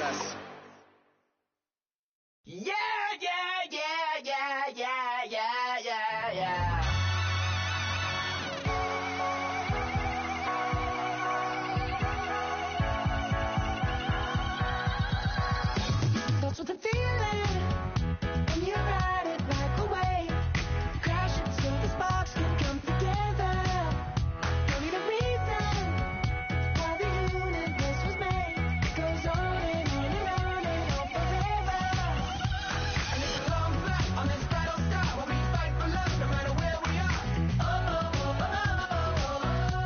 BadassBass. Yeah, yeah, yeah, yeah, yeah, yeah, yeah, yeah. That's what the feeling when you ride it like a wave. Crash it so the sparks can come together. Don't need a reason why the universe was made. It goes on and on and on and on forever. And it's a long flight on this battle star where we fight for love no matter where we are. Oh, oh, oh, oh, oh, oh.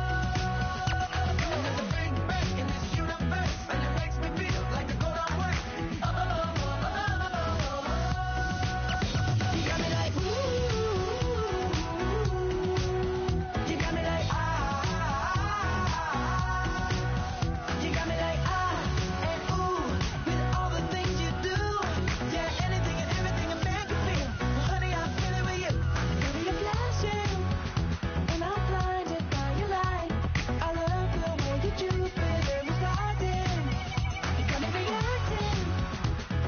And there's a big break in this universe, and it makes me feel like the gold on work. Oh, oh, oh, oh, oh, oh. You got me like ooh. You got me like ah. You got me like ah and ooh with all the things you do. Yeah, anything and everything a man can feel. Well, honey, I'm feeling with you. Baby, you're flashing, and I'm blinded by your light. I love the way you Jupiter was rising. You got me reacting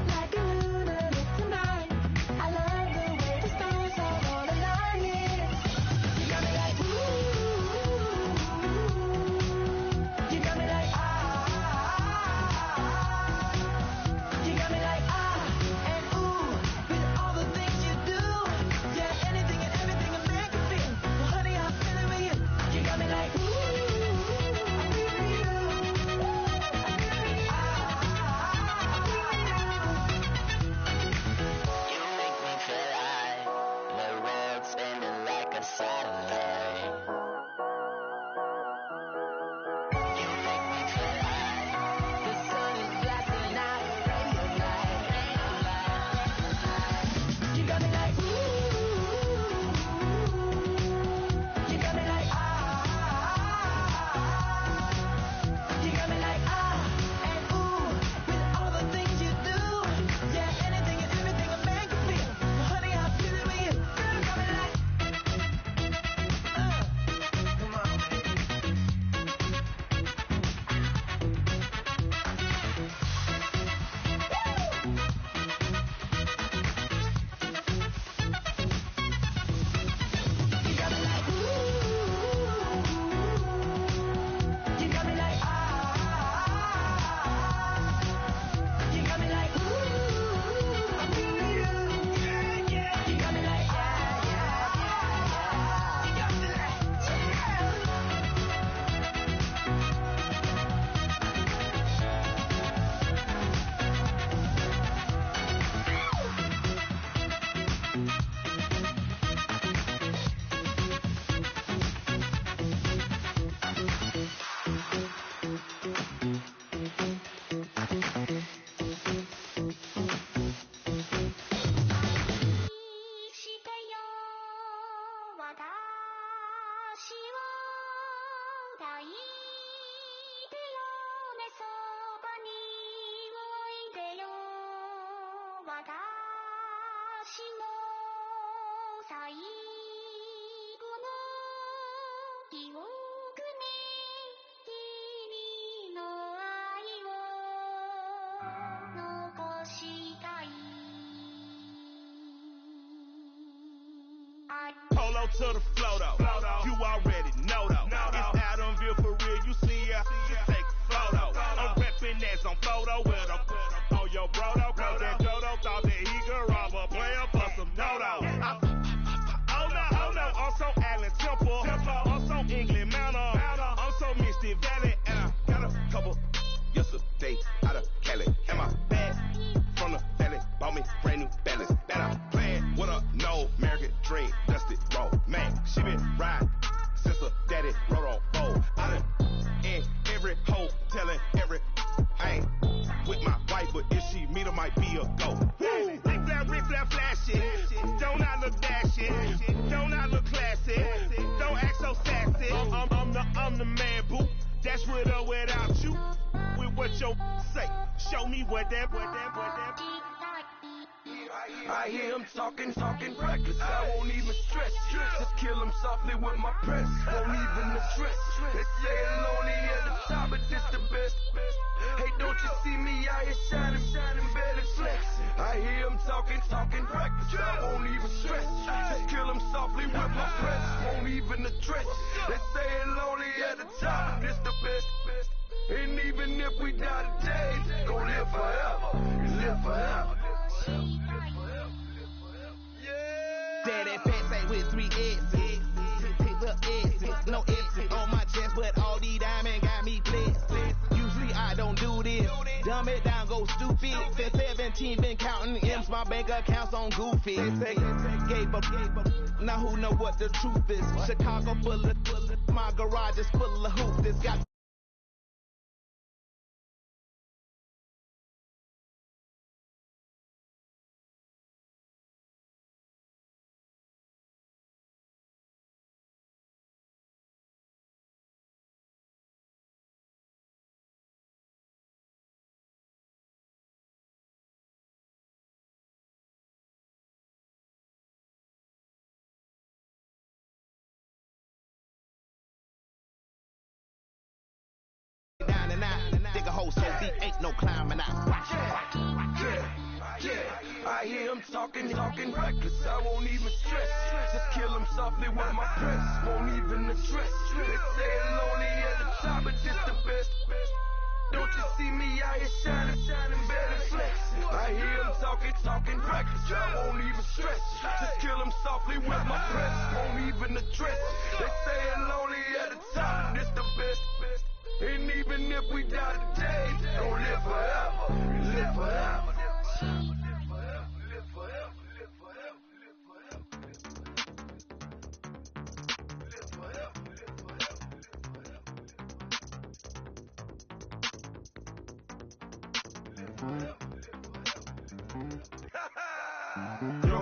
like a lunatic tonight. I love the way the stars are all aligning. You got me like ooh. You got me like ah. You got me like ah and ooh with all the things you do. Yeah, anything and everything a man can feel. Well, honey, I'm feeling with you. You got me like ooh. I feel with you. I feel with you. You make me feel like the world's spinning like a satellite. You make me feel like the sun is blasting out a ray of light, ray of light. You got me like ooh. You got me like ah. You got me like ah and ooh with all the things you do. Yeah, anything and everything a man can feel. Well, honey, I'm feeling with you. Girl, you got me like come on. You got me like ooh. You got me like ah. You got me like ooh. I feel you. Yeah, yeah. You got me like ah, yeah, yeah. You got me like Polo to the flow though. You already know though. It's Adamville for real. You see ya, just take a photo. I'm reppin' as on photo with a on your bro though. Cause that Dodo thought that he could rob a player for some no-no. Oh no, also Allen Temple. Also England Mountain. Also Mystic Valley. And I got a couple yesterday out of Cali. And my bag from the valley bought me brand new balance. And I'm playing with a no American dream. Dusty road, man. She been riding since her daddy rode on bowl. I done in every hole, telling every I ain't with my wife, but if she meet her, might be a go. Rick flat flashing. Don't I look dashing? Don't I look classy? Don't act so sassy. I'm the man, boo. That's with or without you. With what your say. Show me what that. I hear him talking reckless. I won't even stress. Just kill him softly with my press. Won't even address. They say lonely at the top, but this the best. Hey, don't you see me out here shining? talking reckless. I won't even stress. Just kill him softly with my press. Won't even address. They say it lonely at the top. This the best. And even if we die today, gon' live forever. Live forever. Daddy fat say with 3 X's. Pick the X's. No X's on my chest, but all these diamonds got me blessed. Usually I don't do this. Dumb it down, go stupid. Since 17 been counting M's, my bank account's on goofy. Say, gave up. Now who know what the truth is? Chicago full of, my garage is full of hoops. This got down and out. Dig a hole so deep, ain't no climbing out. Yeah, I hear him talking reckless. I won't even stress. Just kill him softly with my press. Won't even address. They say it lonely at the top, but just the best. Don't you see me out here shining better flex? I hear him talking reckless. I won't even stress. Just kill him softly with my press. Won't even address. They say it lonely at the top, this the best. And even if we die today, don't live forever. Live forever. Yo,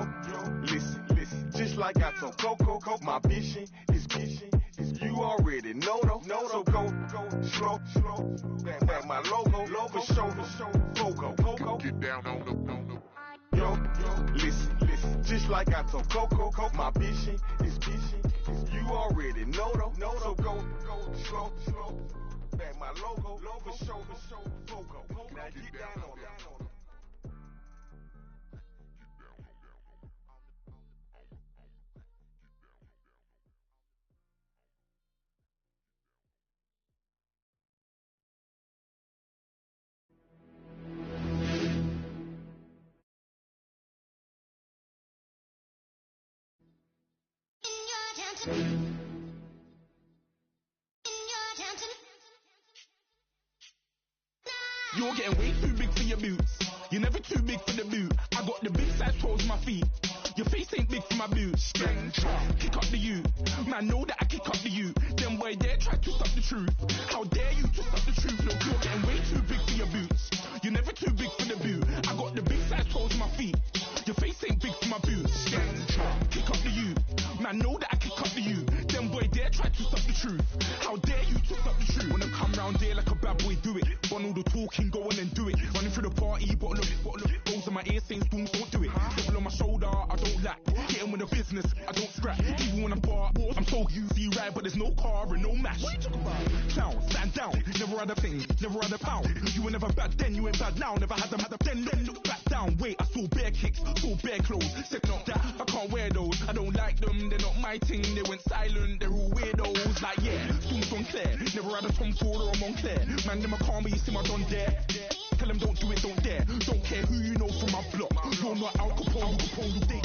listen, just like I told Coco, my vision is you already know though. So go slow, back my logo, for show, Coco. Get down on the. Yo, listen, just like I told Coco, my vision is you already know though. So go slow, back my logo, for show, Coco. Now get down on it. You're getting way too big for your boots. You're never too big for the boot. I got the big size toes on my feet. Your face ain't big for my boots. Kick up the you. Man, know that I kick up the you. Them boy there try to stop the truth. How dare you to stop the truth? Look, you're getting way too big for your boots. You're never too big for the boot. I got the big size toes on my feet. Your face ain't big for my boots. Kick up the you. Man, know that I kick up the you. Them boy there try to stop the truth. How dare you to stop the truth? Wanna come round there like a bad boy, do it. Want all the talking, go on and do it. Running through the party, bottle of balls in my ear saying spoons, don't do it. Devil on my shoulder, I don't lack. Getting with the business, I don't scrap. Even when I'm bar, I'm so easy ride, but there's no car and no match. What you talking about? Clown, stand down, never had a thing, never had a pound. You were never bad then, you ain't bad now. Never had a then look back down. Wait, I saw bare kicks, saw bare clothes. Said not that, I can't wear those. I don't like them, they're not my thing. They went silent, they're all weirdos. Like yeah, spoons on clear. Never had a Tom Ford or a Montclair. Man, them a call me, you see my done there. Tell them don't do it, don't dare. Don't care who you know from my block. You're not Al Capone.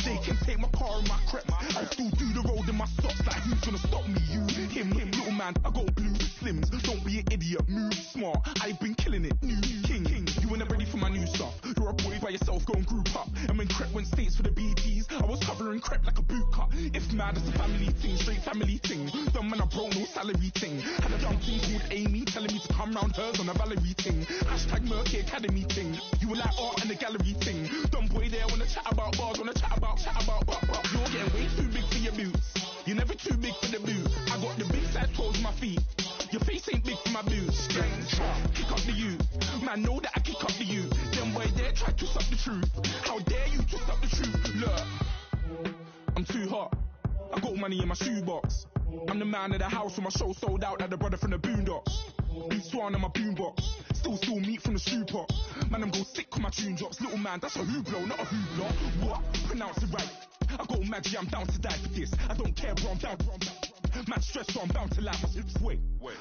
They can take my car and my crepe. I'll still do the road in my socks. Like who's gonna stop me? You, him, little man. I got blue slims. Don't be an idiot, move smart. I've been killing it, new king. You were never ready for my new stuff. You're a boy by yourself, go and group up. And when crepe went states for the BTs, I was covering crepe like a boot cut. If mad, it's a family thing, straight family thing. Dumb man, I broke no salary thing. Had a dumb thing called Amy, telling me to come round hers on a Valerie thing. Hashtag Murky Academy thing. You were like art and the gallery thing. Dumb boy there wanna chat about bars, wanna chat about. You're getting way too big for your boots. You're never too big for the boot. I got the big size toes on my feet. Your face ain't big for my boots. Kick up the you. Man, know that I kick up the you. Them boy there try to stop the truth. How dare you to stop the truth? Look, I'm too hot. I got money in my shoebox. I'm the man of the house when my show sold out like the brother from the Boondocks. Beat Swan on my boombox. Still meat from the stew pot. Man, I'm go sick when my tune drops. Little man, that's a hooplo, not a hoopla. What? Pronounce it right. I got magic, I'm down to die for this. I don't care, bro, I'm down. Man, stressed, so I'm bound to laugh. Wait,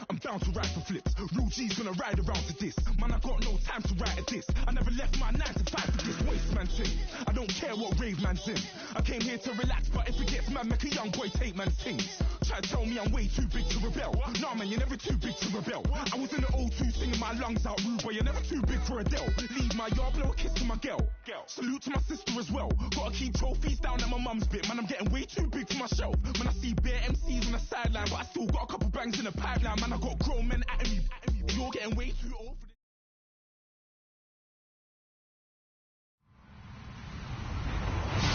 I'm down to ride for flips. Real G's gonna ride around to this. Man, I got no time to write at this. I never left my 9 to 5 for this waste man thing. I don't care what rave man's in. I came here to relax, but if it gets mad, make a young boy take man's things. Try to tell me I'm way too big to rebel. Nah, man, you're never too big to rebel. I was in the O2 singing my lungs out, rude, but you're never too big for Adele. Leave my yard, blow a kiss to my girl. Salute to my sister as well. Gotta keep trophies down at my mum's bit. Man, I'm getting way too big for my shelf. Man, I see bare MCs on the sideline, but I still got a couple bangs in the pipeline. Man, I got grown men at me. You're getting way too old for this.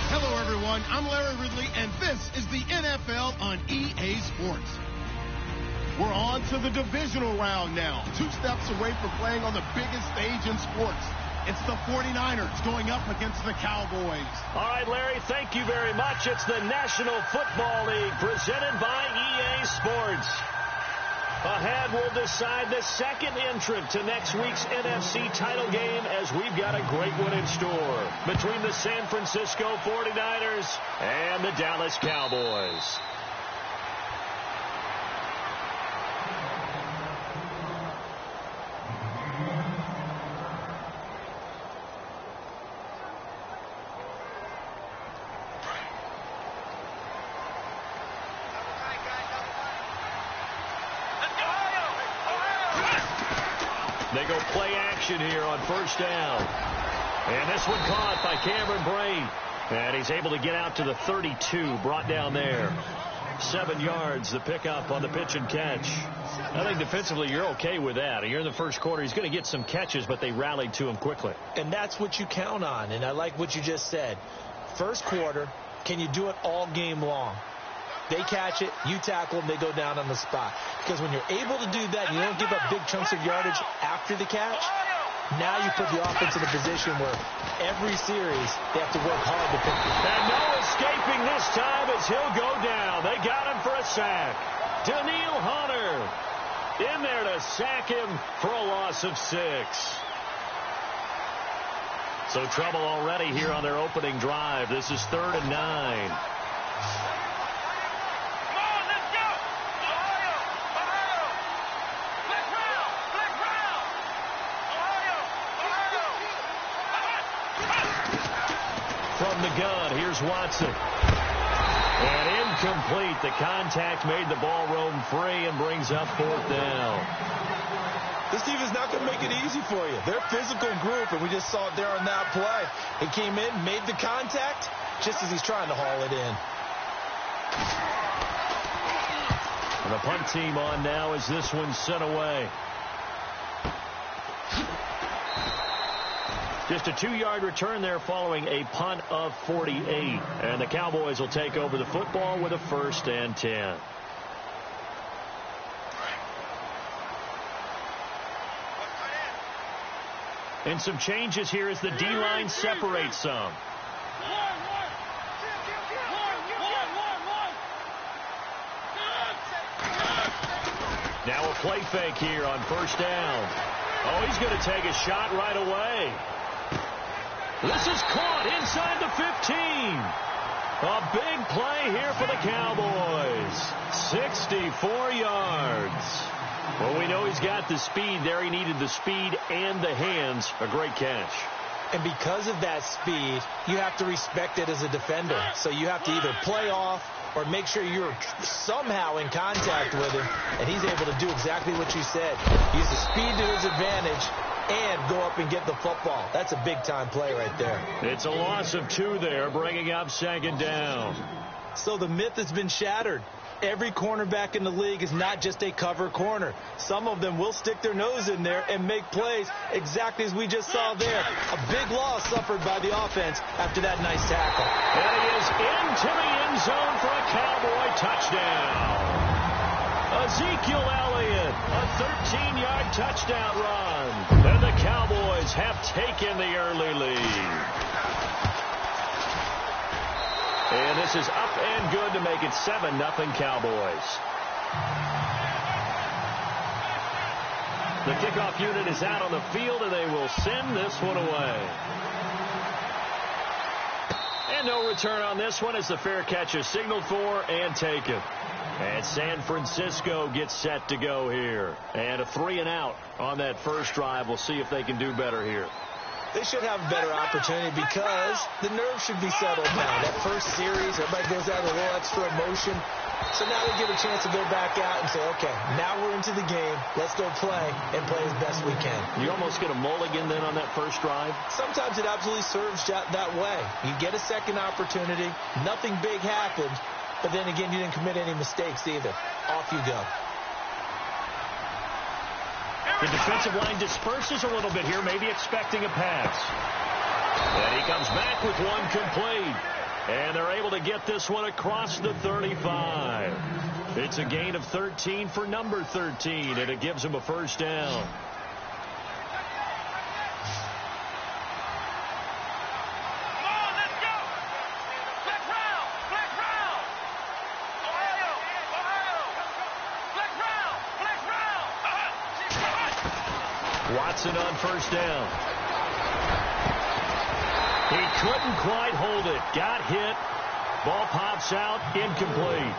Hello, everyone. I'm Larry Ridley, and this is the NFL on EA Sports. We're on to the divisional round now, 2 steps away from playing on the biggest stage in sports. It's the 49ers going up against the Cowboys. All right, Larry, thank you very much. It's the National Football League presented by EA Sports. Ahead, we'll decide the second entrant to next week's NFC title game, as we've got a great one in store between the San Francisco 49ers and the Dallas Cowboys. They go play action here on first down. And this one caught by Cameron Brate. And he's able to get out to the 32, brought down there. 7 yards, the pickup on the pitch and catch. I think defensively you're okay with that. You're in the first quarter. He's going to get some catches, but they rallied to him quickly. And that's what you count on. And I like what you just said. First quarter, can you do it all game long? They catch it, you tackle them, they go down on the spot. Because when you're able to do that, you don't give up big chunks of yardage after the catch. Now you put the offense in a position where every series they have to work hard to pick it. And no escaping this time as he'll go down. They got him for a sack. Daniil Hunter in there to sack him for a loss of 6. So trouble already here on their opening drive. This is 3rd and 9. From the gun, here's Watson. And incomplete. The contact made the ball roam free and brings up 4th down. This defense is not going to make it easy for you. They're a physical group, and we just saw it there on that play. He came in, made the contact, just as he's trying to haul it in. And the punt team on now as this one's sent away. Just a 2-yard return there following a punt of 48. And the Cowboys will take over the football with a 1st and 10. And some changes here as the D-line separates some. Now a play fake here on first down. Oh, he's going to take a shot right away. This is caught inside the 15. A big play here for the Cowboys. 64 yards. Well, we know he's got the speed there. He needed the speed and the hands. A great catch. And because of that speed, you have to respect it as a defender. So you have to either play off or make sure you're somehow in contact with him. And he's able to do exactly what you said. Use the speed to his advantage and go up and get the football. That's a big-time play right there. It's a loss of 2 there, bringing up 2nd down. So the myth has been shattered. Every cornerback in the league is not just a cover corner. Some of them will stick their nose in there and make plays exactly as we just saw there. A big loss suffered by the offense after that nice tackle. And he is into the end zone for a Cowboy touchdown. Ezekiel Elliott, a 13-yard touchdown run. And the Cowboys have taken the early lead. And this is up and good to make it 7-0 Cowboys. The kickoff unit is out on the field, and they will send this one away. And no return on this one as the fair catch is signaled for and taken. And San Francisco gets set to go here. And a 3-and-out on that first drive. We'll see if they can do better here. They should have a better opportunity because the nerves should be settled now. That first series, everybody goes out with a little extra emotion. So now they get a chance to go back out and say, okay, now we're into the game. Let's go play and play as best we can. You almost get a mulligan then on that first drive? Sometimes it absolutely serves that way. You get a second opportunity. Nothing big happened. But then again, you didn't commit any mistakes either. Off you go. The defensive line disperses a little bit here, maybe expecting a pass. And he comes back with one complete. And they're able to get this one across the 35. It's a gain of 13 for number 13, and it gives him a first down. Watson on first down. He couldn't quite hold it. Got hit. Ball pops out. Incomplete.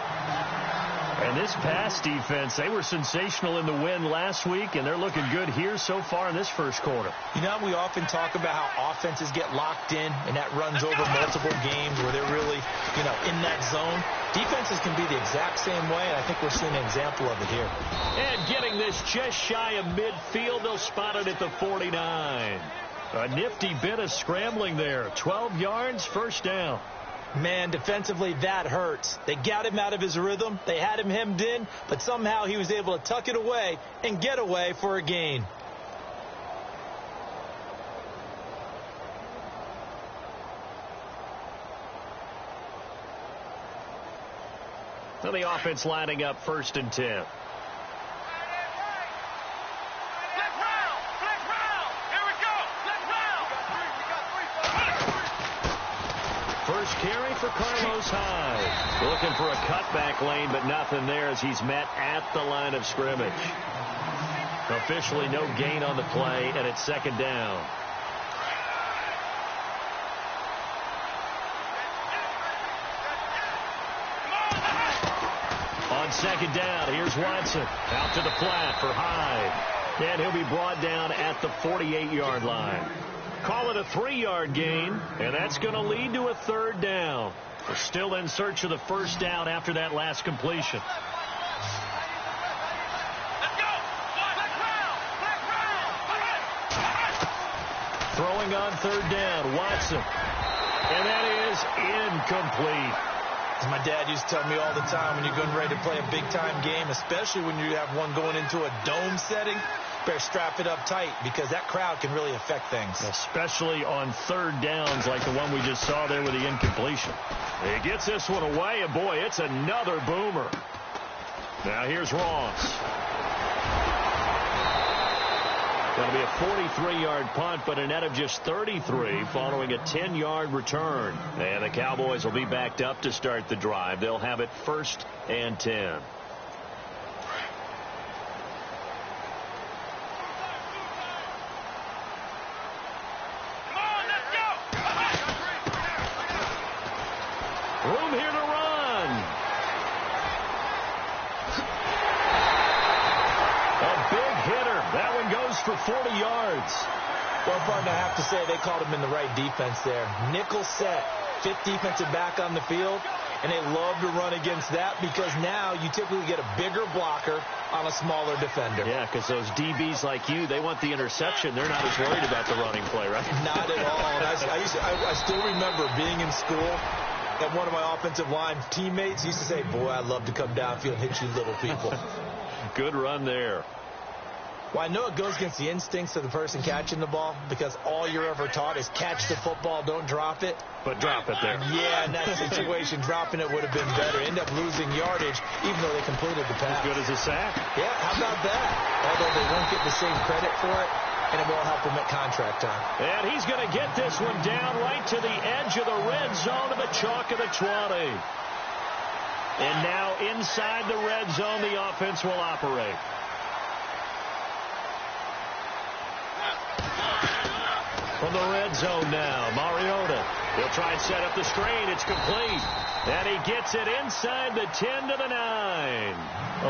And this pass defense, they were sensational in the win last week, and they're looking good here so far in this first quarter. You know, we often talk about how offenses get locked in, and that runs over multiple games where they're really, in that zone. Defenses can be the exact same way, and I think we're seeing an example of it here. And getting this just shy of midfield, they'll spot it at the 49. A nifty bit of scrambling there. 12 yards, first down. Man, defensively, that hurts. They got him out of his rhythm. They had him hemmed in, but somehow he was able to tuck it away and get away for a gain. So the offense lining up 1st and 10. First carry for Carlos Hyde. Looking for a cutback lane, but nothing there as he's met at the line of scrimmage. Officially no gain on the play, and it's 2nd down. On 2nd down, here's Watson. Out to the flat for Hyde. And he'll be brought down at the 48-yard line. Call it a 3-yard gain, and that's going to lead to a 3rd down. We're still in search of the first down after that last completion. Throwing on 3rd down, Watson. And that is incomplete. As my dad used to tell me all the time, when you're getting ready to play a big-time game, especially when you have one going into a dome setting, better strap it up tight because that crowd can really affect things. Especially on 3rd downs like the one we just saw there with the incompletion. He gets this one away, and boy, it's another boomer. Now here's Ross. That'll be a 43-yard punt, but a net of just 33 following a 10-yard return. And the Cowboys will be backed up to start the drive. They'll have it 1st and 10. Room here to run. A big hitter. That one goes for 40 yards. Well, partner, I have to say they called him in the right defense there. Nickel set, 5th defensive back on the field, and they love to run against that because now you typically get a bigger blocker on a smaller defender. Yeah, because those DBs like you, they want the interception. They're not as worried about the running play, right? Not at all. And I still remember being in school, and one of my offensive line teammates used to say, boy, I'd love to come downfield and hit you little people. Good run there. Well, I know it goes against the instincts of the person catching the ball because all you're ever taught is catch the football, don't drop it. But drop it there. Yeah, in that situation, dropping it would have been better. End up losing yardage, even though they completed the pass. As good as a sack. Yeah, how about that? Although they won't get the same credit for it, and it will help them at contract time. And he's going to get this one down right to the edge of the red zone of the chalk of the 20. And now inside the red zone, the offense will operate. From the red zone now, Mariota. He'll try and set up the screen. It's complete. And he gets it inside the 10 to the 9.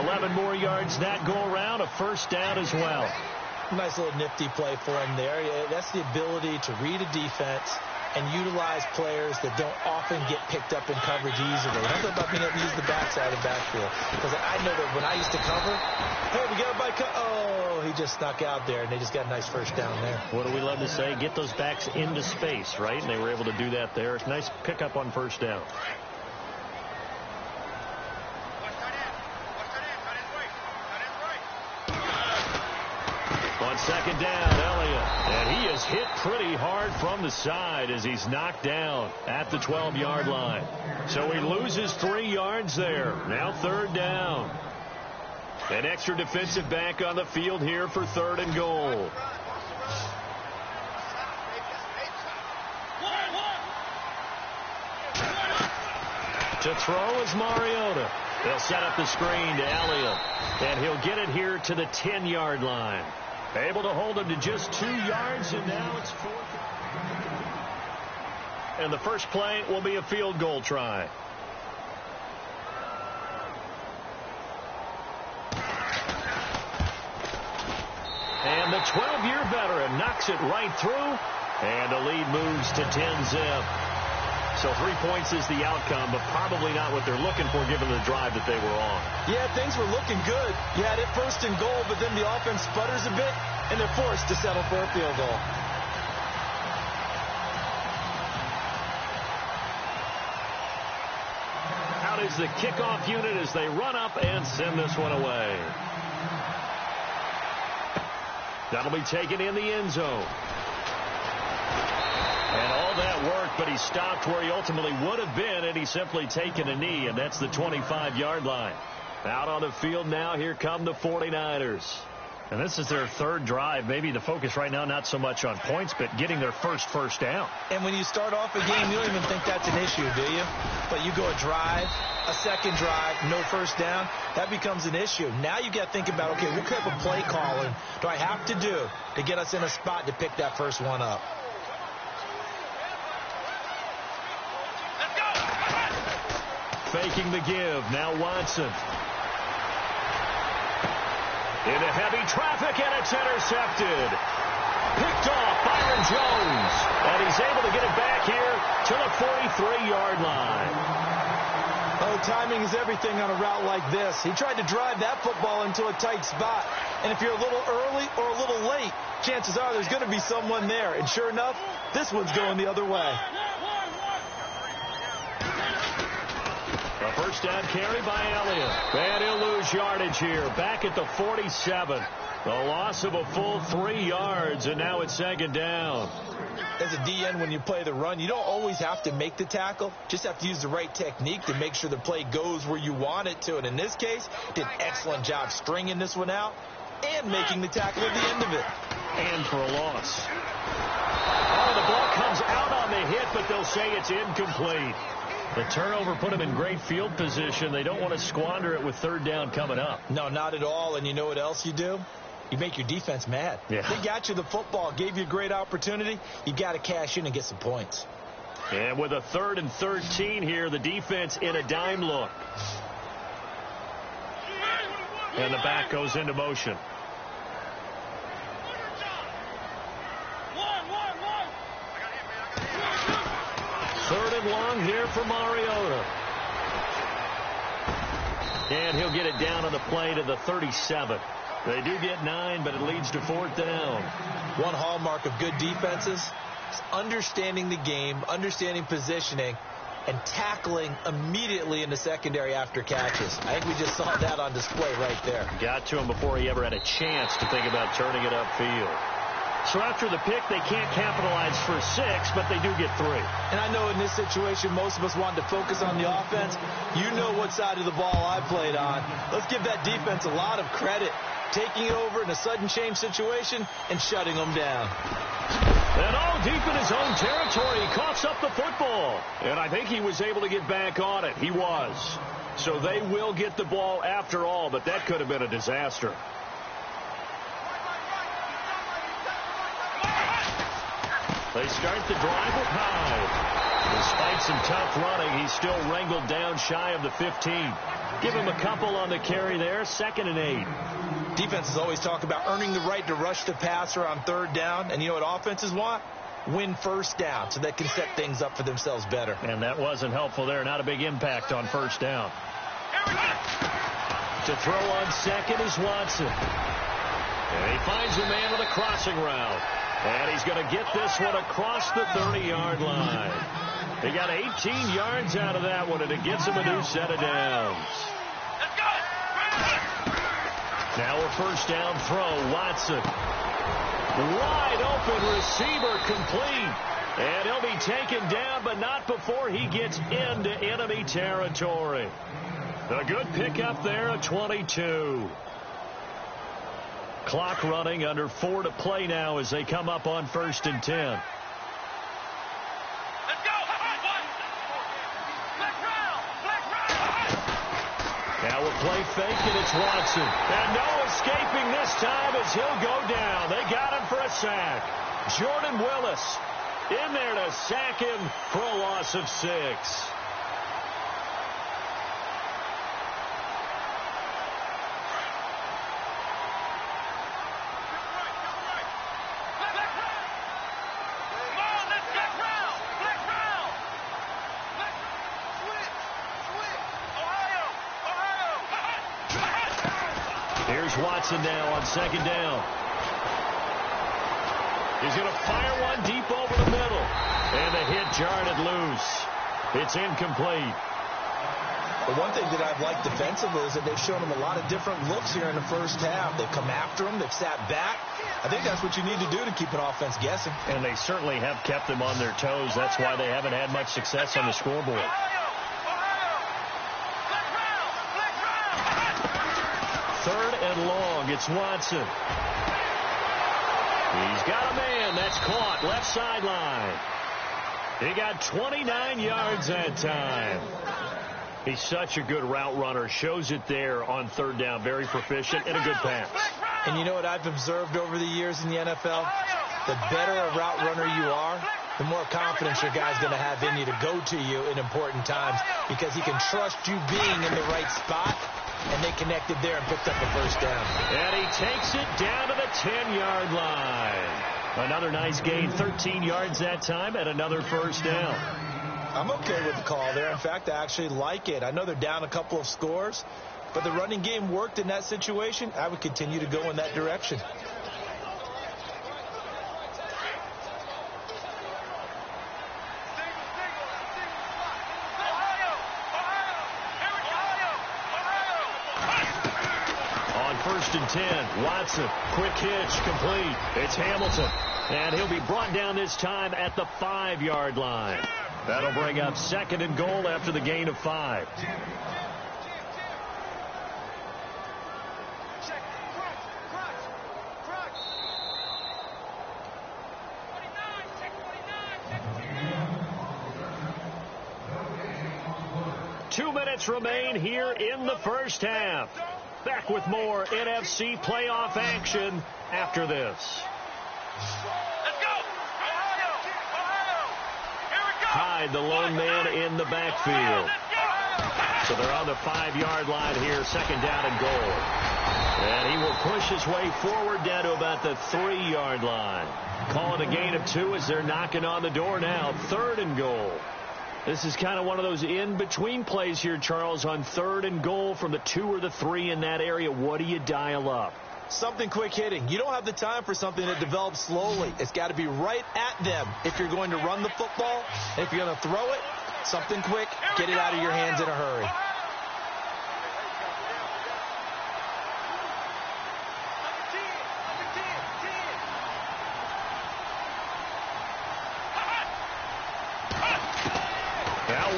11 more yards that go around. A first down as well. Nice little nifty play for him there. Yeah, that's the ability to read a defense and utilize players that don't often get picked up in coverage easily. Nothing about being able to use the backside of the backfield. Because I know that when I used to cover, hey, we got a bike. Oh, he just snuck out there, and they just got a nice first down there. What do we love to say? Get those backs into space, right? And they were able to do that there. Nice pickup on first down. On second down, Elliott. And he is hit pretty hard from the side as he's knocked down at the 12-yard line. So he loses 3 yards there. Now third down. An extra defensive back on the field here for 3rd and goal. To throw is Mariota. They'll set up the screen to Elliott. And he'll get it here to the 10-yard line. Able to hold him to just 2 yards, and now it's 4th. And the first play will be a field goal try. And the 12-year veteran knocks it right through, and the lead moves to 10-zip. So 3 points is the outcome, but probably not what they're looking for given the drive that they were on. Yeah, things were looking good. You had it 1st and goal, but then the offense sputters a bit, and they're forced to settle for a field goal. Out is the kickoff unit as they run up and send this one away. That'll be taken in the end zone. And all that work, but he stopped where he ultimately would have been, and he's simply taken a knee, and that's the 25-yard line. Out on the field now, here come the 49ers. And this is their 3rd drive. Maybe the focus right now not so much on points, but getting their first down. And when you start off a game, you don't even think that's an issue, do you? But you go a drive, a second drive, no first down, that becomes an issue. Now you got to think about, okay, what type of play calling do I have to do to get us in a spot to pick that first one up? Faking the give. Now Watson. Into heavy traffic, and it's intercepted. Picked off Byron Jones. And he's able to get it back here to the 43-yard line. Oh, timing is everything on a route like this. He tried to drive that football into a tight spot. And if you're a little early or a little late, chances are there's going to be someone there. And sure enough, this one's going the other way. A first down carry by Elliott. And he'll lose yardage here. Back at the 47. The loss of a full 3 yards, and now it's second down. As a DN, when you play the run, you don't always have to make the tackle. Just have to use the right technique to make sure the play goes where you want it to. And in this case, did an excellent job stringing this one out and making the tackle at the end of it. And for a loss. Oh, the ball comes out on the hit, but they'll say it's incomplete. The turnover put them in great field position. They don't want to squander it with 3rd down coming up. No, not at all. And you know what else you do? You make your defense mad. Yeah. They got you the football, gave you a great opportunity. You got to cash in and get some points. And with a 3rd and 13 here, the defense in a dime look. And the back goes into motion. Third and long here for Mariota. And he'll get it down on the play to the 37. They do get 9, but it leads to 4th down. One hallmark of good defenses is understanding the game, understanding positioning, and tackling immediately in the secondary after catches. I think we just saw that on display right there. Got to him before he ever had a chance to think about turning it upfield. So after the pick, they can't capitalize for 6, but they do get 3. And I know in this situation, most of us wanted to focus on the offense. You know what side of the ball I played on. Let's give that defense a lot of credit. Taking it over in a sudden change situation and shutting them down. And all deep in his own territory, he coughs up the football. And I think he was able to get back on it. He was. So they will get the ball after all, but that could have been a They start the drive with Hyde. Despite some tough running, he's still wrangled down shy of the 15. Give him a couple on the carry there, 2nd and 8. Defenses always talk about earning the right to rush the passer on 3rd down. And you know what offenses want? Win 1st down so they can set things up for themselves better. And that wasn't helpful there. Not a big impact on 1st down. To throw on 2nd is Watson. And he finds the man with a crossing route. And he's going to get this one across the 30-yard line. He got 18 yards out of that one, and it gets him a new set of downs. Now a 1st down throw. Watson. Wide open receiver complete. And he'll be taken down, but not before he gets into enemy territory. A good pickup there at 22. Clock running, under 4 to play now as they come up on 1st and 10. Now a play fake, and it's Watson. And no escaping this time as he'll go down. They got him for a sack. Jordan Willis in there to sack him for a loss of 6. Watson now on 2nd down. He's going to fire one deep over the middle. And the hit jarred it loose. It's incomplete. The one thing that I've liked defensively is that they've shown him a lot of different looks here in the 1st half. They've come after him. They've sat back. I think that's what you need to do to keep an offense guessing. And they certainly have kept them on their toes. That's why they haven't had much success on the scoreboard. 3rd and long. It's Watson. He's got a man. That's caught. Left sideline. He got 29 yards that time. He's such a good route runner. Shows it there on 3rd down. Very proficient and a good pass. And you know what I've observed over the years in the NFL? The better a route runner you are, the more confidence your guy's going to have in you to go to you in important times because he can trust you being in the right spot. And they connected there and picked up a 1st down. And he takes it down to the 10-yard line. Another nice gain, 13 yards that time, and another 1st down. I'm okay with the call there. In fact, I actually like it. I know they're down a couple of scores, but the running game worked in that situation. I would continue to go in that direction. And 10. Watson, quick hitch, complete. It's Hamilton. And he'll be brought down this time at the 5-yard line. That'll bring up 2nd and goal after the gain of 5. Two minutes remain here in the 1st half. Back with more NFC playoff action after this. Let's go! Ohio! Ohio! Here we go! Hyde, the lone man in the backfield. So they're on the 5-yard line here, 2nd down and goal. And he will push his way forward down to about the 3-yard line. Calling a gain of 2 as they're knocking on the door now, 3rd and goal. This is kind of one of those in-between plays here, Charles, on 3rd and goal from the 2 or the 3 in that area. What do you dial up? Something quick hitting. You don't have the time for something that develops slowly. It's got to be right at them if you're going to run the football. And if you're going to throw it, something quick, get it out of your hands in a hurry.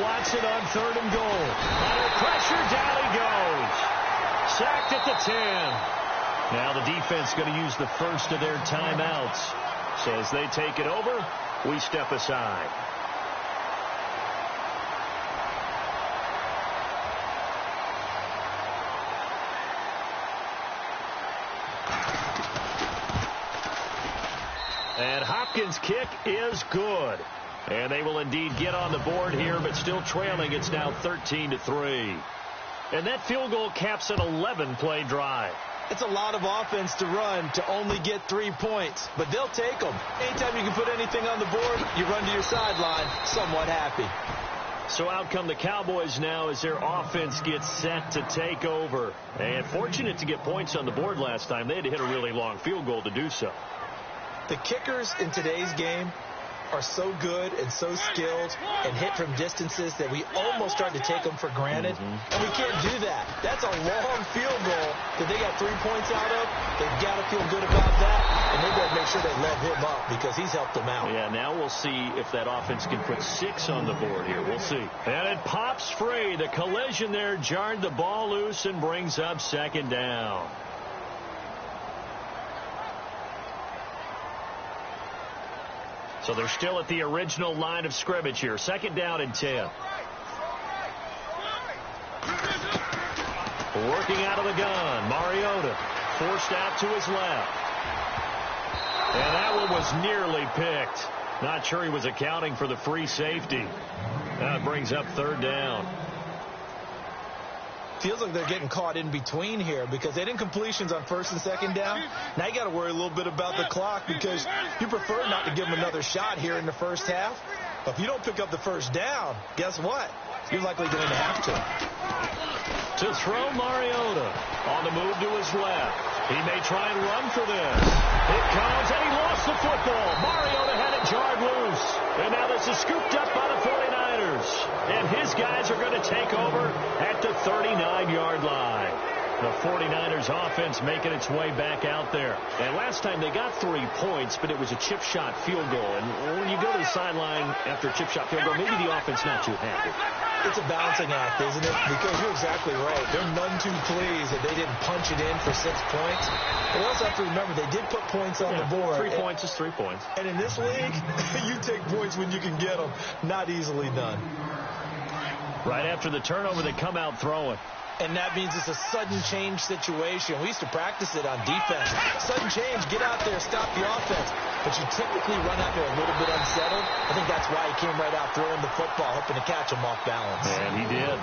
Watson on 3rd and goal. Under pressure, down he goes. Sacked at the 10. Now the defense going to use the first of their timeouts. So as they take it over, we step aside. And Hopkins Hopkins' kick is good. And they will indeed get on the board here, but still trailing. It's now 13-3. And that field goal caps an 11-play drive. It's a lot of offense to run to only get 3 points, but they'll take them. Anytime you can put anything on the board, you run to your sideline somewhat happy. So out come the Cowboys now as their offense gets set to take over. And fortunate to get points on the board last time. They had to hit a really long field goal to do so. The kickers in today's game are so good and so skilled and hit from distances that we almost start to take them for granted. And we can't do that. That's a long field goal that they got 3 points out of. They've got to feel good about that, and they better make sure they let him up because he's helped them out. Yeah, now we'll see if that offense can put 6 on the board here. We'll see. And it pops free. The collision there jarred the ball loose and brings up second down. So they're still at the original line of scrimmage here. Second down and 10. Working out of the gun. Mariota forced out to his left. And that one was nearly picked. Not sure he was accounting for the free safety. That brings up third down. Feels like they're getting caught in between here because they didn't completions on first and second down. Now you got to worry a little bit about the clock because you prefer not to give them another shot here in the first half. But if you don't pick up the first down, guess what? You're likely going to have to. To throw Mariota on the move to his left. He may try and run for this. It comes, and he lost the football. Mariota had it jarred loose. And now this is scooped up by the 49ers. And his guys are going to take over at the 39-yard line. The 49ers offense making its way back out there. And last time they got 3 points, but it was a chip shot field goal. And when you go to the sideline after a chip shot field goal, maybe the offense not too happy. It's a balancing act, isn't it? Because you're exactly right. They're none too pleased that they didn't punch it in for 6 points. But we also have to remember they did put points on the board. 3 points is 3 points. And in this league, you take points when you can get them. Not easily done. Right after the turnover, they come out throwing. And that means it's a sudden change situation. We used to practice it on defense. Sudden change, get out there, stop the offense. But you typically run out there a little bit unsettled. I think that's why he came right out throwing the football, hoping to catch him off balance. And he did.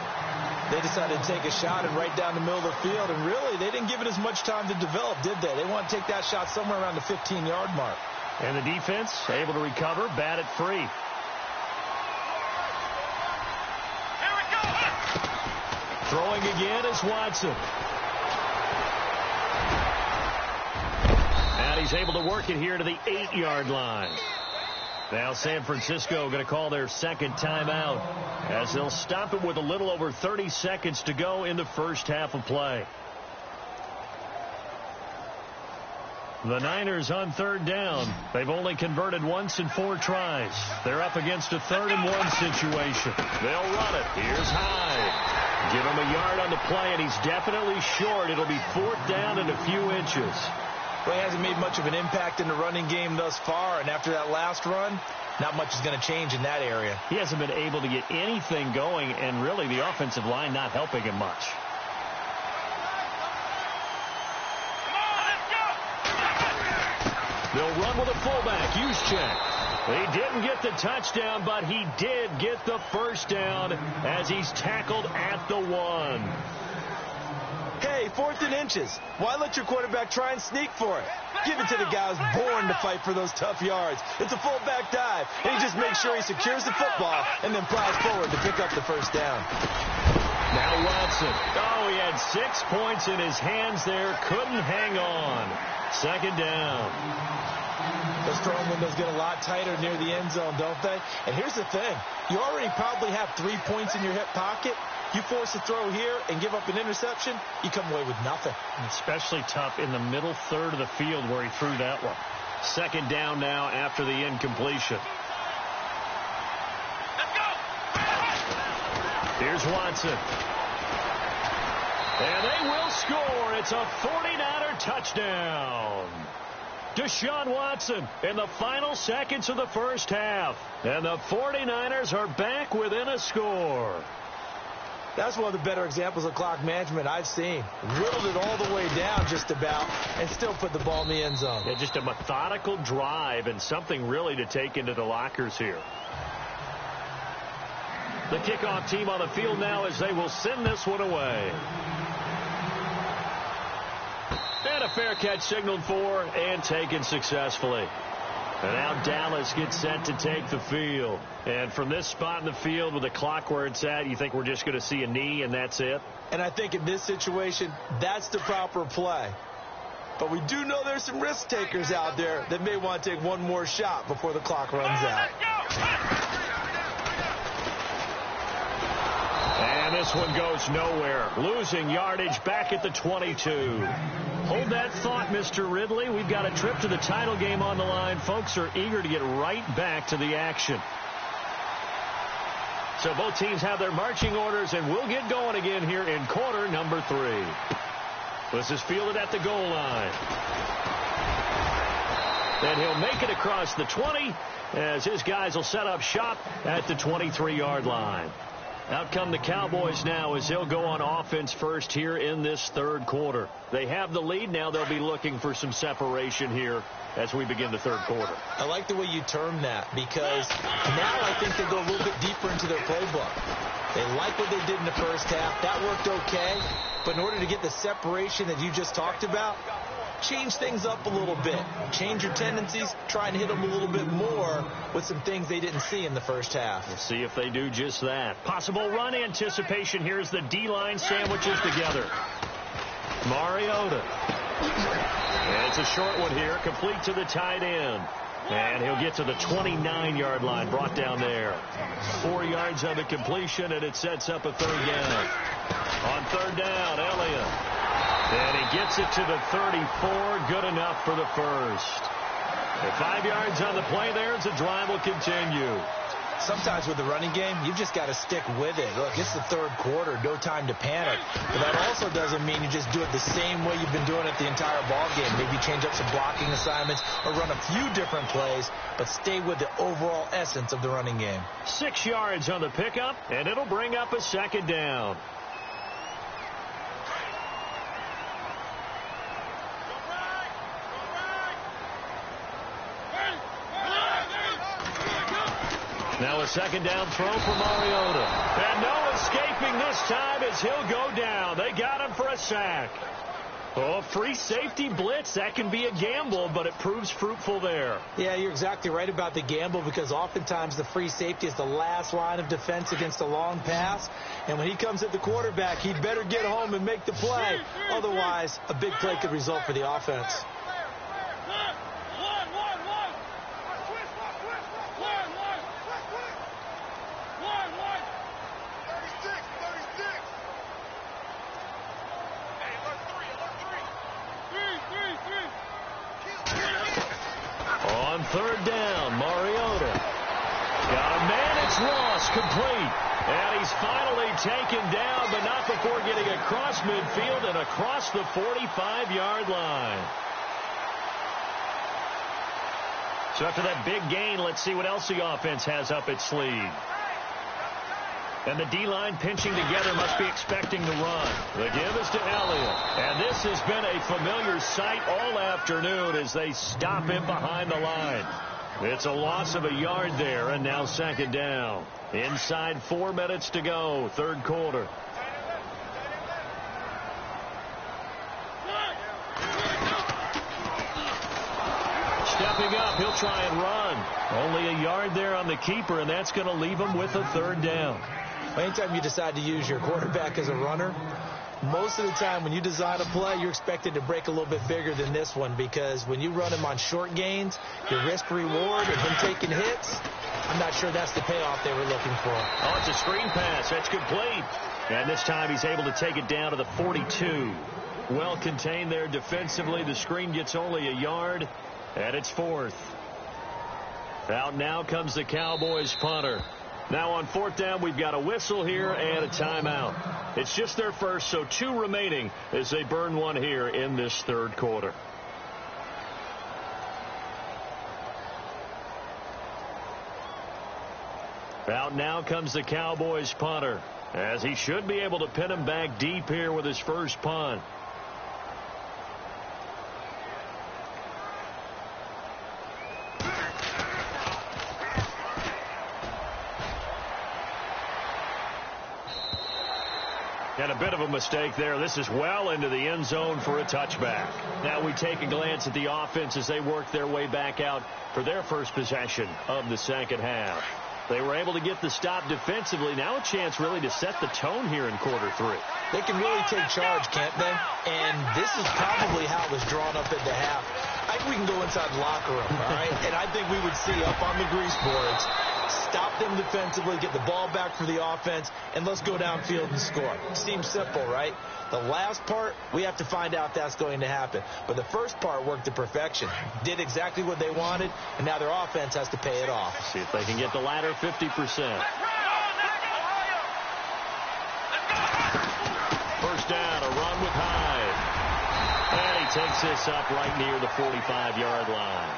They decided to take a shot and right down the middle of the field. And really, they didn't give it as much time to develop, did they? They want to take that shot somewhere around the 15-yard mark. And the defense able to recover, bat it free. Throwing again is Watson. And he's able to work it here to the 8-yard line. Now San Francisco going to call their second timeout as they'll stop it with a little over 30 seconds to go in the first half of play. The Niners on third down. They've only converted once in 4 tries. They're up against a 3rd-and-1 situation. They'll run it. Here's Hyde. Give him a yard on the play, and he's definitely short. It'll be 4th down and a few inches. Well, he hasn't made much of an impact in the running game thus far, and after that last run, not much is going to change in that area. He hasn't been able to get anything going, and really the offensive line not helping him much. They'll run with a fullback, Juszczyk. He didn't get the touchdown, but he did get the first down as he's tackled at the 1. Hey, 4th and inches. Why let your quarterback try and sneak for it? Give it to the guy who's born to fight for those tough yards. It's a fullback dive, and he just makes sure he secures the football and then plows forward to pick up the first down. Now Watson. Oh, he had 6 points in his hands there. Couldn't hang on. Second down. Those throwing windows get a lot tighter near the end zone, don't they? And here's the thing. You already probably have 3 points in your hip pocket. You force a throw here and give up an interception, you come away with nothing. Especially tough in the middle third of the field where he threw that one. Second down now after the incompletion. Let's go! Here's Watson. And they will score. It's a 49er touchdown. Deshaun Watson in the final seconds of the first half. And the 49ers are back within a score. That's one of the better examples of clock management I've seen. Whittled it all the way down just about and still put the ball in the end zone. Yeah, just a methodical drive and something really to take into the lockers here. The kickoff team on the field now as they will send this one away. And a fair catch signaled for and taken successfully. And now Dallas gets set to take the field. And from this spot in the field with the clock where it's at, you think we're just going to see a knee and that's it? And I think in this situation, that's the proper play. But we do know there's some risk takers out there that may want to take one more shot before the clock runs out. And this one goes nowhere. Losing yardage back at the 22. Hold that thought, Mr. Ridley. We've got a trip to the title game on the line. Folks are eager to get right back to the action. So both teams have their marching orders, and we'll get going again here in quarter number 3. This is fielded at the goal line. And he'll make it across the 20 as his guys will set up shop at the 23-yard line. Out come the Cowboys now as they'll go on offense first here in this third quarter. They have the lead. Now they'll be looking for some separation here as we begin the third quarter. I like the way you term that because now I think they go a little bit deeper into their playbook. They like what they did in the first half. That worked okay. But in order to get the separation that you just talked about, change things up a little bit. Change your tendencies. Try and hit them a little bit more with some things they didn't see in the first half. We'll see if they do just that. Possible run anticipation. Here's the D-line sandwiches together. Mariota. And it's a short one here, complete to the tight end. And he'll get to the 29-yard line, brought down there. 4 yards on the completion, and it sets up a third down. On third down, Elliott. And he gets it to the 34, good enough for the first. And 5 yards on the play there as the drive will continue. Sometimes with the running game, you've just got to stick with it. Look, it's the third quarter, no time to panic. But that also doesn't mean you just do it the same way you've been doing it the entire ball game. Maybe change up some blocking assignments or run a few different plays, but stay with the overall essence of the running game. 6 yards on the pickup, and it'll bring up a second down. Now a second down throw for Mariota. And no escaping this time as he'll go down. They got him for a sack. Oh, free safety blitz. That can be a gamble, but it proves fruitful there. Yeah, you're exactly right about the gamble because oftentimes the free safety is the last line of defense against a long pass. And when he comes at the quarterback, he'd better get home and make the play. Otherwise, a big play could result for the offense. On third down, Mariota. Got a man, it's Ross, complete. And he's finally taken down, but not before getting across midfield and across the 45-yard line. So after that big gain, let's see what else the offense has up its sleeve. And the D-line pinching together must be expecting the run. The give is to Elliott. And this has been a familiar sight all afternoon as they stop him behind the line. It's a loss of a yard there, and now second down. Inside 4 minutes to go, third quarter. Stepping up, he'll try and run. Only a yard there on the keeper, and that's going to leave him with a third down. Anytime you decide to use your quarterback as a runner, most of the time when you design a play, you're expected to break a little bit bigger than this one because when you run him on short gains, your risk-reward of him taking hits, I'm not sure that's the payoff they were looking for. Oh, it's a screen pass. That's complete. And this time he's able to take it down to the 42. Well contained there defensively. The screen gets only a yard, and it's fourth. Out now comes the Cowboys punter. Now on fourth down, we've got a whistle here and a timeout. It's just their first, so 2 remaining as they burn one here in this third quarter. Out now comes the Cowboys punter, as he should be able to pin him back deep here with his first punt. And a bit of a mistake there. This is well into the end zone for a touchback. Now we take a glance at the offense as they work their way back out for their first possession of the second half. They were able to get the stop defensively. Now a chance really to set the tone here in quarter three. They can really take charge, can't they? And this is probably how it was drawn up at the half. I think we can go inside the locker room, all right? And I think we would see up on the grease boards, stop them defensively, get the ball back for the offense, and let's go downfield and score. Seems simple, right? The last part, we have to find out if that's going to happen. But the first part worked to perfection. Did exactly what they wanted, and now their offense has to pay it off. See if they can get the latter 50%. First down, a run with Hyde. And he takes this up right near the 45-yard line.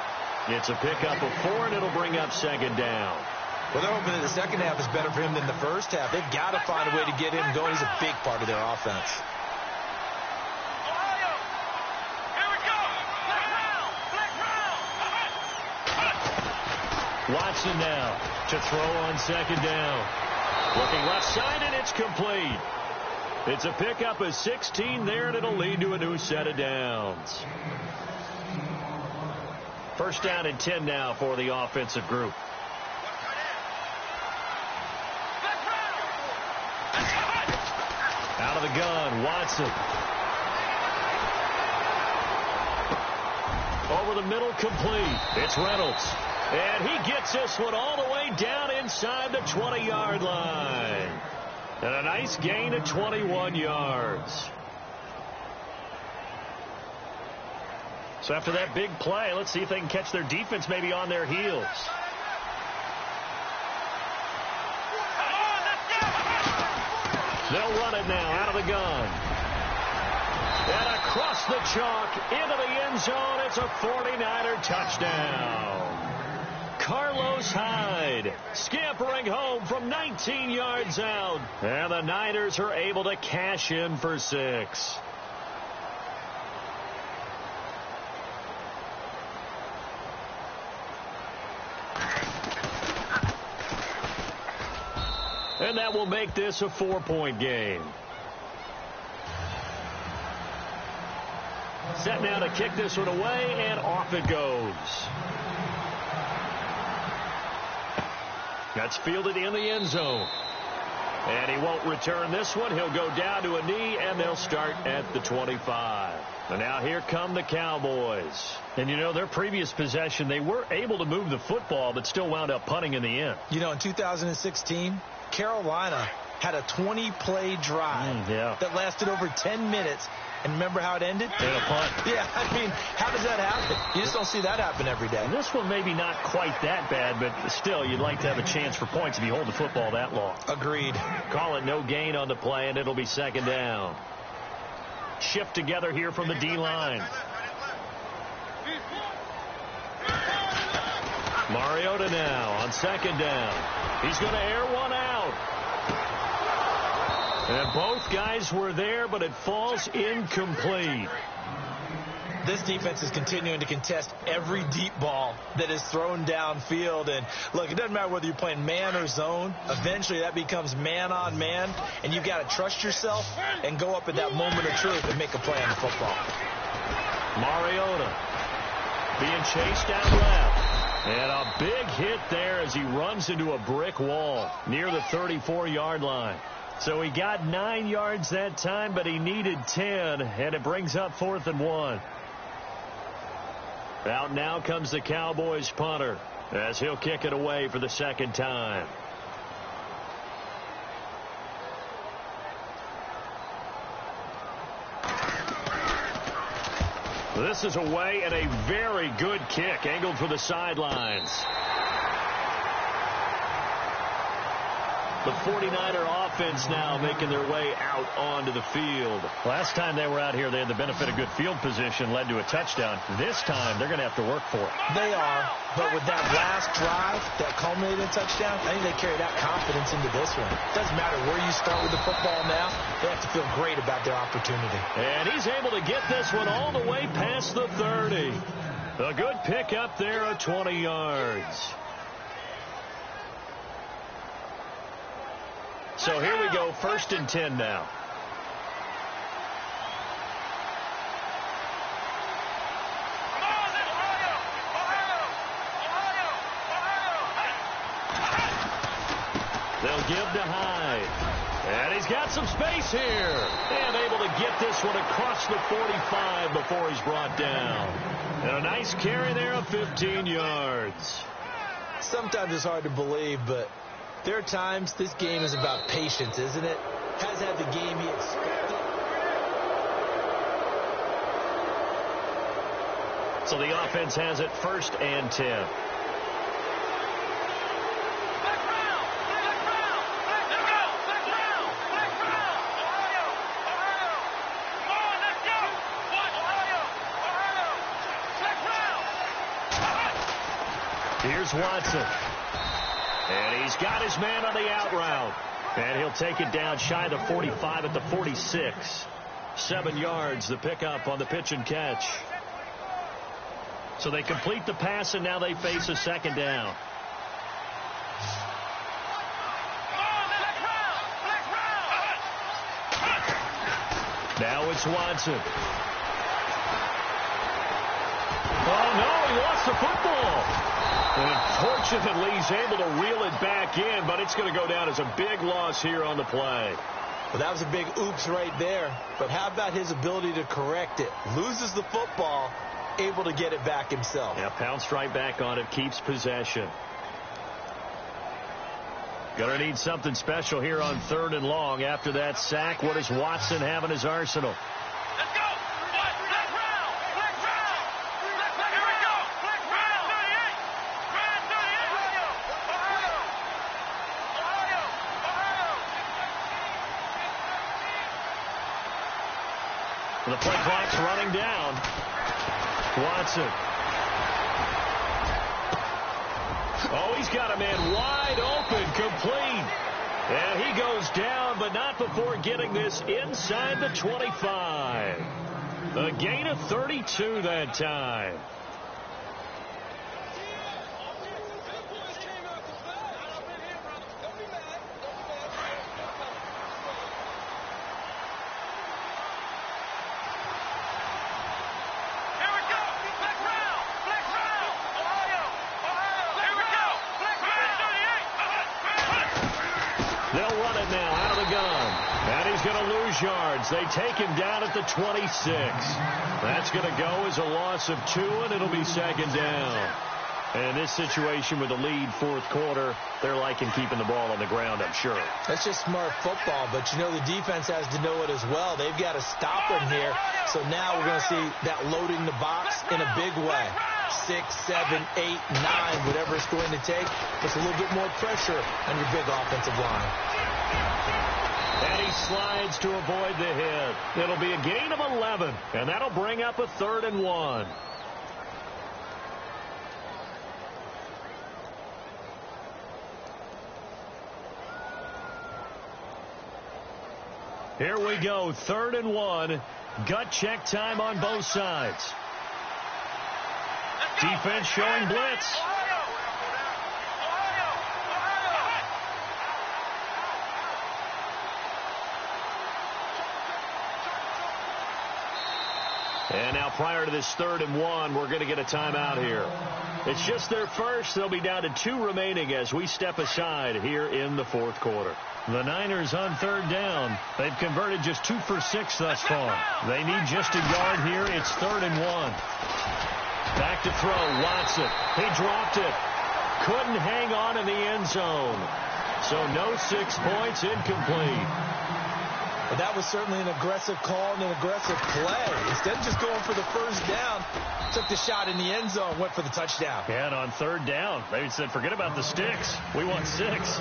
It's a pickup of 4, and it'll bring up second down. Well, they're hoping that the second half is better for him than the first half. They've got to find a way to get him going. He's a big part of their offense. Watson now to throw on second down. Looking left side, and it's complete. It's a pickup of 16 there, and it'll lead to a new set of downs. First down and 10 now for the offensive group. Out of the gun, Watson. Over the middle, complete. It's Reynolds. And he gets this one all the way down inside the 20-yard line. And a nice gain of 21 yards. So after that big play, let's see if they can catch their defense maybe on their heels. They'll run it now out of the gun. And across the chalk into the end zone. It's a 49er touchdown. Carlos Hyde scampering home from 19 yards out. And the Niners are able to cash in for 6. And that will make this a 4-point game. Set now to kick this one away, and off it goes. That's fielded in the end zone. And he won't return this one. He'll go down to a knee, and they'll start at the 25. And now here come the Cowboys. And, you know, their previous possession, they were able to move the football, but still wound up punting in the end. You know, in 2016, Carolina had a 20-play drive that lasted over 10 minutes. And remember how it ended? In a punt. Yeah, I mean, how does that happen? You just don't see that happen every day. And this one maybe not quite that bad, but still, you'd like to have a chance for points if you hold the football that long. Agreed. Call it no gain on the play, and it'll be second down. Shift together here from the D-line. Mariota now on second down. He's going to air one out. And both guys were there, but it falls incomplete. This defense is continuing to contest every deep ball that is thrown downfield. And, look, it doesn't matter whether you're playing man or zone. Eventually, that becomes man on man. And you've got to trust yourself and go up at that moment of truth and make a play on the football. Mariota being chased down left. And a big hit there as he runs into a brick wall near the 34-yard line. So he got 9 yards that time, but he needed 10, and it brings up 4th and 1. Out now comes the Cowboys punter as he'll kick it away for the second time. This is away, and a very good kick angled for the sidelines. The 49er offense now making their way out onto the field. Last time they were out here, they had the benefit of good field position, led to a touchdown. This time, they're going to have to work for it. They are, but with that last drive that culminated in touchdown, I think they carry that confidence into this one. It doesn't matter where you start with the football now. They have to feel great about their opportunity. And he's able to get this one all the way past the 30. A good pick up there at 20 yards. So here we go, 1st and 10 now. They'll give to Hyde. And he's got some space here. And able to get this one across the 45 before he's brought down. And a nice carry there of 15 yards. Sometimes it's hard to believe, but there are times this game is about patience, isn't it? Has had the game he expected. So the offense has it 1st and 10. Here's Watson. And he's got his man on the out route. And he'll take it down shy of the 45 at the 46. 7 yards, the pickup on the pitch and catch. So they complete the pass, and now they face a 2nd down. Now it's Watson. Oh, no, he lost the football. And unfortunately, he's able to reel it back in, but it's going to go down as a big loss here on the play. Well, that was a big oops right there. But how about his ability to correct it? Loses the football, able to get it back himself. Yeah, pounced right back on it, keeps possession. Going to need something special here on 3rd and long. After that sack, what does Watson have in his arsenal? The play clock's running down. Watson. Oh, he's got a man wide open, complete. And he goes down, but not before getting this inside the 25. A gain of 32 that time. Yards. They take him down at the 26. That's going to go as a loss of 2, and it'll be 2nd down. And in this situation with the lead 4th quarter, they're liking keeping the ball on the ground, I'm sure. That's just smart football, but you know the defense has to know it as well. They've got to stop him here. So now we're going to see that loading the box in a big way. 6, 7, 8, 9, whatever it's going to take. Puts a little bit more pressure on your big offensive line. And he slides to avoid the hit. It'll be a gain of 11, and that'll bring up a 3rd and 1. Here we go, 3rd and 1. Gut check time on both sides. Defense showing blitz. And now prior to this 3rd and 1, we're going to get a timeout here. It's just their first. They'll be down to 2 remaining as we step aside here in the 4th quarter. The Niners on 3rd down. They've converted just 2 for 6 thus far. They need just a yard here. It's 3rd and 1. Back to throw. Watson. He dropped it. Couldn't hang on in the end zone. So no 6 points, incomplete. But that was certainly an aggressive call and an aggressive play. Instead of just going for the first down, took the shot in the end zone, went for the touchdown. And on 3rd down, they said, forget about the sticks. We want 6.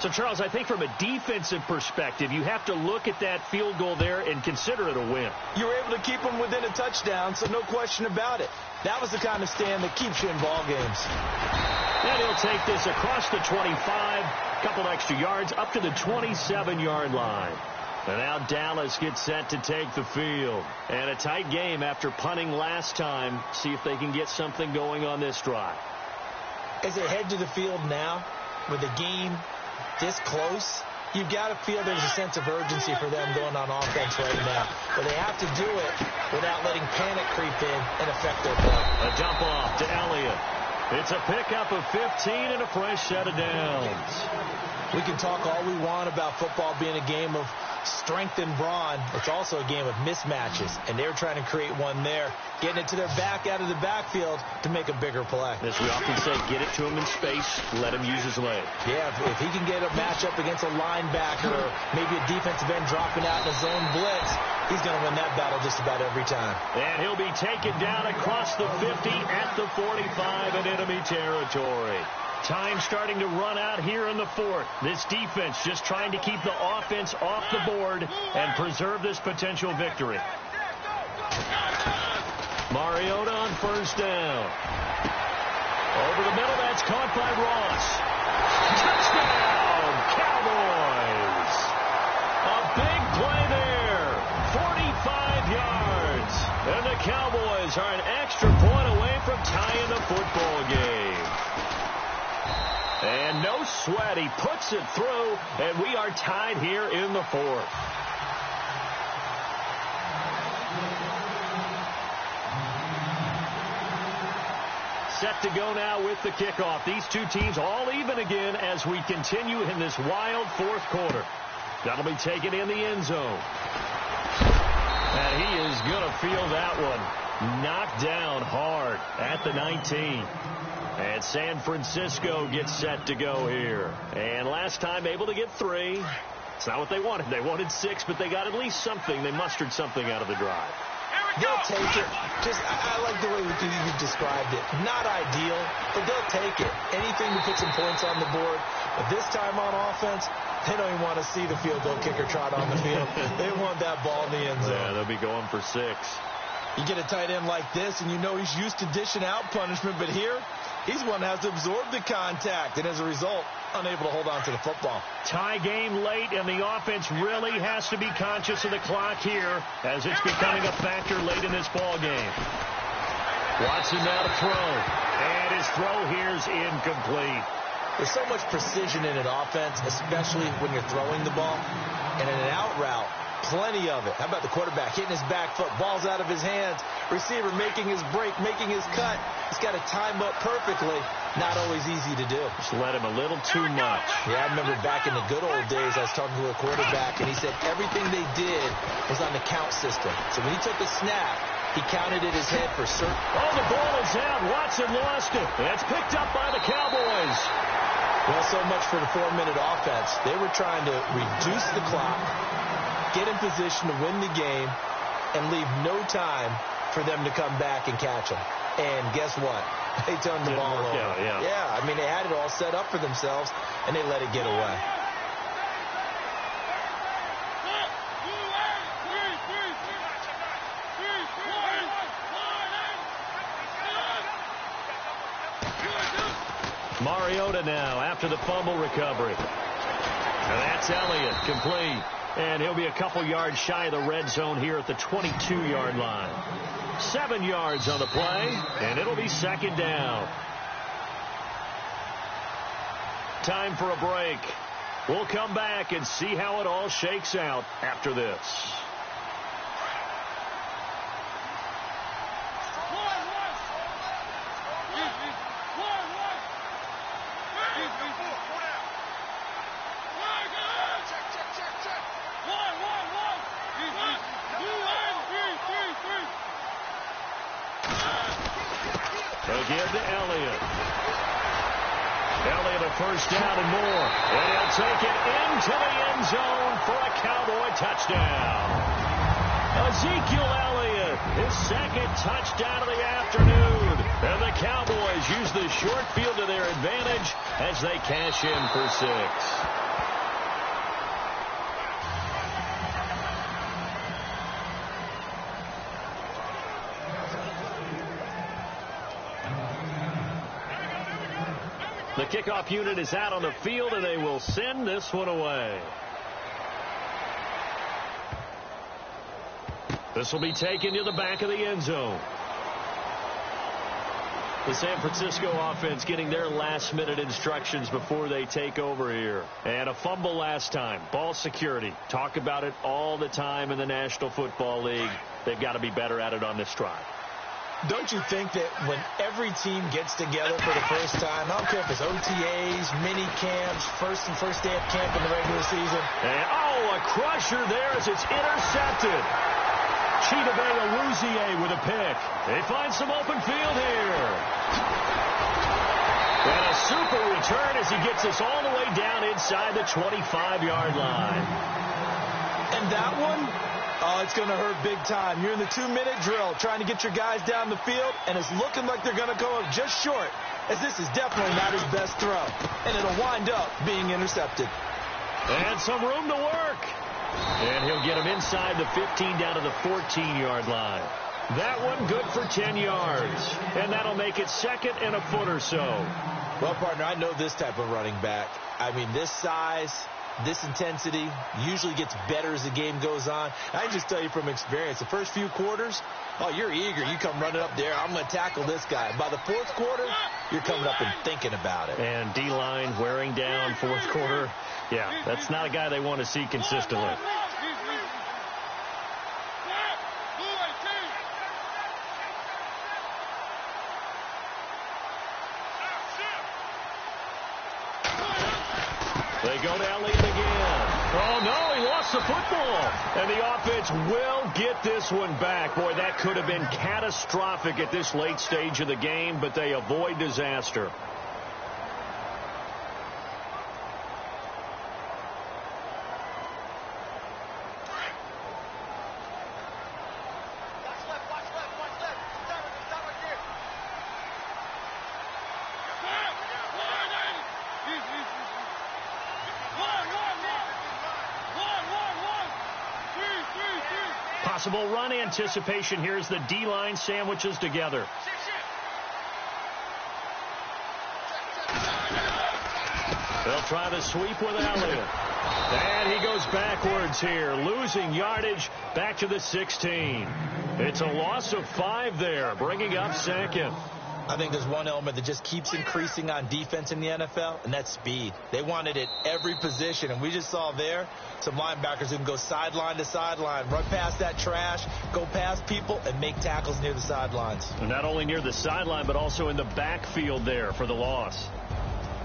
So, Charles, I think from a defensive perspective, you have to look at that field goal there and consider it a win. You were able to keep them within a touchdown, so no question about it. That was the kind of stand that keeps you in ball games. And he'll take this across the 25, a couple extra yards, up to the 27-yard line. And now Dallas gets set to take the field. And a tight game after punting last time. See if they can get something going on this drive. As they head to the field now, with the game this close, you've got to feel there's a sense of urgency for them going on offense right now. But they have to do it without letting panic creep in and affect their play. A dump off to Elliott. It's a pickup of 15 and a fresh set of downs. We can talk all we want about football being a game of strength and brawn. It's also a game of mismatches, and they're trying to create one there, getting it to their back out of the backfield to make a bigger play. As we often say, get it to him in space, let him use his leg. Yeah, if he can get a matchup against a linebacker or maybe a defensive end dropping out in a zone blitz, he's going to win that battle just about every time. And he'll be taken down across the 50 at the 45 in enemy territory. Time starting to run out here in the fourth. This defense just trying to keep the offense off the board and preserve this potential victory. Mariota on first down. Over the middle, that's caught by Ross. Touchdown, Cowboys. A big play there. 45 yards. And the Cowboys are an extra point away from tying the football game. And no sweat, he puts it through, and we are tied here in the fourth. Set to go now with the kickoff. These two teams all even again as we continue in this wild fourth quarter. That'll be taken in the end zone. And he is going to feel that one. Knocked down hard at the 19. And San Francisco gets set to go here. And last time able to get 3. It's not what they wanted. They wanted 6, but they got at least something. They mustered something out of the drive. They'll take it. I like the way you described it. Not ideal, but they'll take it. Anything to put some points on the board. But this time on offense, they don't even want to see the field goal kicker trot on the field. They want that ball in the end zone. Yeah, they'll be going for 6. You get a tight end like this, and you know he's used to dishing out punishment, but here, he's one that has to absorb the contact, and as a result, unable to hold on to the football. Tie game late, and the offense really has to be conscious of the clock here as it's becoming a factor late in this ball game. Watson now to throw, and his throw here is incomplete. There's so much precision in an offense, especially when you're throwing the ball, and in an out route, plenty of it. How about the quarterback hitting his back foot, ball's out of his hands, receiver making his break, making his cut. He's got to time up perfectly. Not always easy to do. Just let him a little too much. Yeah, I remember back in the good old days, I was talking to a quarterback, and he said everything they did was on the count system. So when he took a snap, he counted in his head for certain. Oh, the ball is out. Watson lost it. That's picked up by the Cowboys. Well, so much for the 4-minute offense. They were trying to reduce the clock, get in position to win the game, and leave no time for them to come back and catch them. And guess what? They turned the ball over. Yeah, I mean, they had it all set up for themselves, and they let it get away. Mariota now after the fumble recovery. And that's Elliott, complete. And he'll be a couple yards shy of the red zone here at the 22-yard line. 7 yards on the play, and it'll be second down. Time for a break. We'll come back and see how it all shakes out after this. Again to Elliott. Elliott a first down and more. And he'll take it into the end zone for a Cowboy touchdown. Ezekiel Elliott, his second touchdown of the afternoon. And the Cowboys use the short field to their advantage as they cash in for 6. kickoff unit is out on the field, and they will send this one away. This will be taken to the back of the end zone. The San Francisco offense getting their last-minute instructions before they take over here. And a fumble last time. Ball security. Talk about it all the time in the National Football League. They've got to be better at it on this drive. Don't you think that when every team gets together for the first time, I don't care if it's OTAs, mini camps, first day of camp in the regular season. And, a crusher there as it's intercepted. Chidobe with a pick. They find some open field here. And a super return as he gets us all the way down inside the 25-yard line. And that one, it's going to hurt big time. You're in the 2-minute drill trying to get your guys down the field, and it's looking like they're going to come up just short, as this is definitely not his best throw. And it'll wind up being intercepted. And some room to work. And he'll get him inside the 15 down to the 14-yard line. That one good for 10 yards. And that'll make it second and a foot or so. Well, partner, I know this type of running back. I mean, this size, this intensity usually gets better as the game goes on. I can just tell you from experience, the first few quarters, you're eager. You come running up there, I'm going to tackle this guy. By the fourth quarter, you're coming up and thinking about it. And D-line wearing down fourth quarter. Yeah, that's not a guy they want to see consistently. They go to Elliott again. Oh, no, he lost the football. And the offense will get this one back. Boy, that could have been catastrophic at this late stage of the game, but they avoid disaster. Possible run anticipation. Here's the D-line sandwiches together. They'll try the sweep with Elliott. And he goes backwards here, losing yardage back to the 16. It's a loss of 5 there, bringing up second. I think there's one element that just keeps increasing on defense in the NFL, and that's speed. They want it at every position, and we just saw there some linebackers who can go sideline to sideline, run past that trash, go past people, and make tackles near the sidelines. And not only near the sideline, but also in the backfield there for the loss.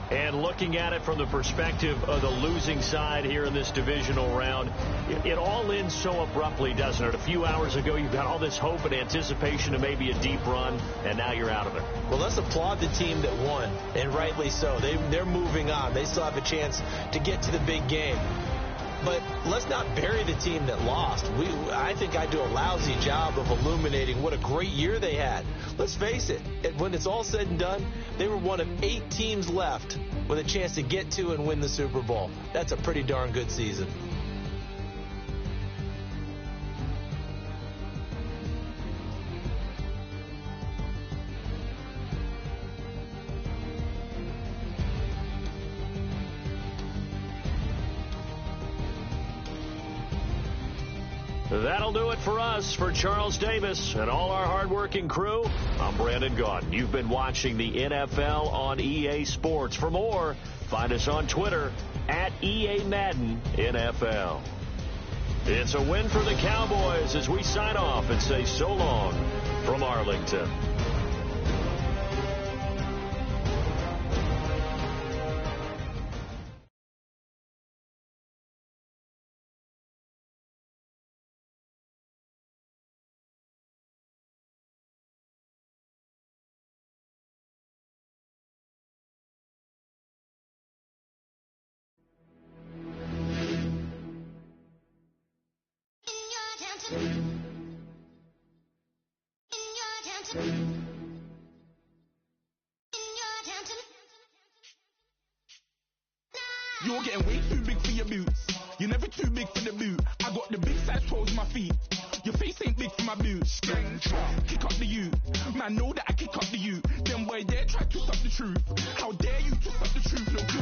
And looking at it from the perspective of the losing side here in this divisional round, it all ends so abruptly, doesn't it? A few hours ago, you've got all this hope and anticipation of maybe a deep run, and now you're out of it. Well, let's applaud the team that won, and rightly so. They're moving on. They still have a chance to get to the big game. But let's not bury the team that lost. I think I do a lousy job of illuminating what a great year they had. Let's face it, when it's all said and done, they were one of 8 teams left with a chance to get to and win the Super Bowl. That's a pretty darn good season. That'll do it for us. For Charles Davis and all our hardworking crew, I'm Brandon Gaudin. You've been watching the NFL on EA Sports. For more, find us on Twitter at EA Madden NFL. It's a win for the Cowboys as we sign off and say so long from Arlington. You're getting way too big for your boots. You're never too big for the boot. I got the big size toes in my feet. Your face ain't big for my boots. Kick up the you. Man, know that I kick up the you. Them boy there try to stop the truth. How dare you to stop the truth? Look